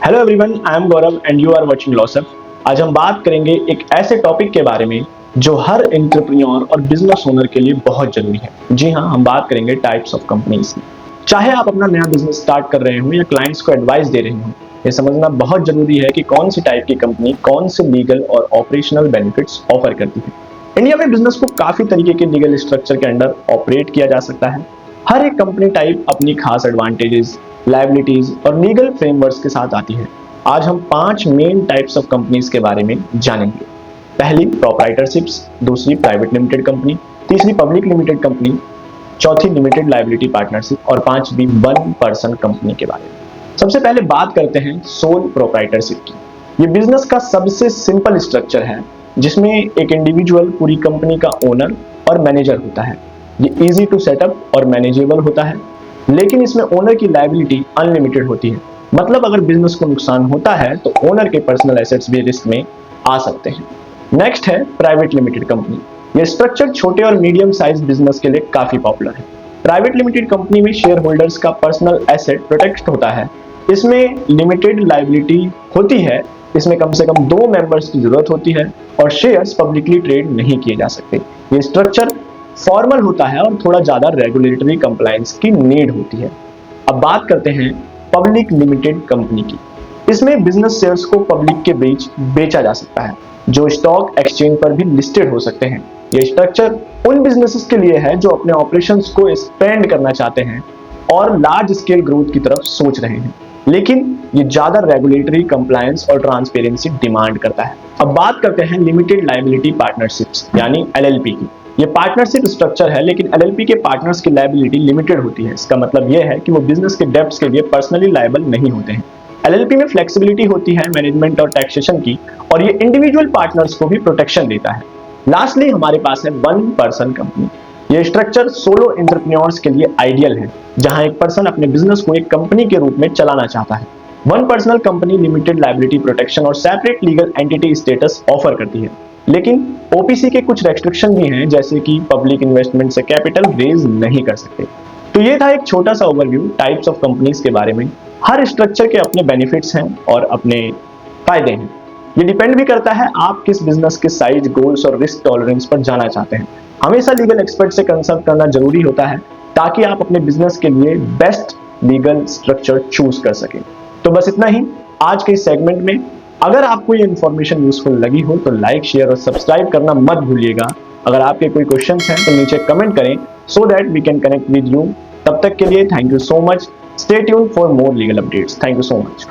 Hello everyone, I am Gaurav and you are watching लॉसअप। आज हम बात करेंगे एक ऐसे टॉपिक के बारे में जो हर एंटरप्रेन्योर और बिजनेस ओनर के लिए बहुत जरूरी है। जी हाँ, हम बात करेंगे टाइप्स ऑफ कंपनीज की। चाहे आप अपना नया बिजनेस स्टार्ट कर रहे हो या क्लाइंट्स को एडवाइस दे रहे हो, ये समझना बहुत जरूरी है कि कौन सी टाइप की कंपनी कौन से लीगल और ऑपरेशनल बेनिफिट्स ऑफर करती है। इंडिया में बिजनेस को काफी तरीके के लीगल स्ट्रक्चर के अंडर ऑपरेट किया जा सकता है। हर एक कंपनी टाइप अपनी खास एडवांटेजेस, लायबिलिटीज और लीगल फ्रेमवर्क्स के साथ आती है। आज हम 5 मेन टाइप्स ऑफ कंपनीज के बारे में जानेंगे। पहली प्रोप्राइटरशिप्स, दूसरी प्राइवेट लिमिटेड कंपनी, तीसरी पब्लिक लिमिटेड कंपनी, चौथी लिमिटेड लायबिलिटी पार्टनरशिप और पांचवी वन पर्सन कंपनी के बारे में। सबसे पहले बात करते हैं सोल प्रोप्राइटरशिप की। ये बिजनेस का सबसे सिंपल स्ट्रक्चर है जिसमें एक इंडिविजुअल पूरी कंपनी का ओनर और मैनेजर होता है। ये इजी टू सेटअप और मैनेजेबल होता है, लेकिन इसमें ओनर की लायबिलिटी अनलिमिटेड होती है। मतलब अगर बिजनेस को नुकसान होता है तो ओनर के पर्सनल एसेट्स भी रिस्क में आ सकते हैं। नेक्स्ट है प्राइवेट लिमिटेड कंपनी। ये स्ट्रक्चर छोटे और मीडियम साइज बिजनेस के लिए काफी पॉपुलर है। प्राइवेट लिमिटेड कंपनी में शेयर होल्डर्स का पर्सनल एसेट प्रोटेक्ट होता है। इसमें लिमिटेड लायबिलिटी होती है। इसमें कम से कम 2 मेंबर्स की जरूरत होती है और शेयर्स पब्लिकली ट्रेड नहीं किए जा सकते। ये स्ट्रक्चर फॉर्मल होता है और थोड़ा ज्यादा रेगुलेटरी कंप्लायंस की नीड होती है। अब बात करते हैं पब्लिक लिमिटेड कंपनी की। इसमें बिजनेस शेयर्स को पब्लिक के बीच बेचा जा सकता है, जो स्टॉक एक्सचेंज पर भी लिस्टेड हो सकते हैं। यह स्ट्रक्चर उन बिजनेसेस के लिए है जो अपने ऑपरेशंस को एक्सपेंड करना चाहते हैं और लार्ज स्केल ग्रोथ की तरफ सोच रहे हैं, लेकिन ये ज्यादा रेगुलेटरी कंप्लायंस और ट्रांसपेरेंसी डिमांड करता है। अब बात करते हैं लिमिटेड लायबिलिटी पार्टनरशिप्स यानी एलएलपी की। ये पार्टनरशिप स्ट्रक्चर है, लेकिन एलएलपी के पार्टनर्स की लायबिलिटी लिमिटेड होती है। इसका मतलब यह है कि वो बिजनेस के डेब्ट्स के लिए पर्सनली लायबल नहीं होते हैं। एलएलपी में फ्लेक्सिबिलिटी होती है मैनेजमेंट और टैक्सेशन की, और ये इंडिविजुअल पार्टनर्स को भी प्रोटेक्शन देता है। लास्टली हमारे पास है वन पर्सन कंपनी। ये स्ट्रक्चर सोलो एंटरप्रेन्योर्स के लिए आइडियल है, जहां एक पर्सन अपने बिजनेस को एक कंपनी के रूप में चलाना चाहता है। One person company limited liability protection और separate legal entity status offer करती है, लेकिन ओपीसी के कुछ रेस्ट्रिक्शन भी हैं, जैसे कि पब्लिक इन्वेस्टमेंट से कैपिटल रेज नहीं कर सकते। तो ये था एक छोटा सा ओवरव्यू टाइप्स ऑफ कंपनीज के बारे में। हर स्ट्रक्चर के अपने बेनिफिट्स हैं और अपने फायदे हैं। ये डिपेंड भी करता है आप किस बिजनेस के साइज, गोल्स और रिस्क टॉलरेंस पर जाना चाहते हैं। हमेशा लीगल एक्सपर्ट से कंसल्ट करना जरूरी होता है ताकि आप अपने बिजनेस के लिए बेस्ट लीगल स्ट्रक्चर चूज कर सकें। तो बस इतना ही आज के इस सेगमेंट में। अगर आपको ये इन्फॉर्मेशन यूजफुल लगी हो तो लाइक, शेयर और सब्सक्राइब करना मत भूलिएगा। अगर आपके कोई क्वेश्चंस हैं तो नीचे कमेंट करें so that we can connect with you. तब तक के लिए thank you so much. Stay tuned for more legal updates. Thank you so much.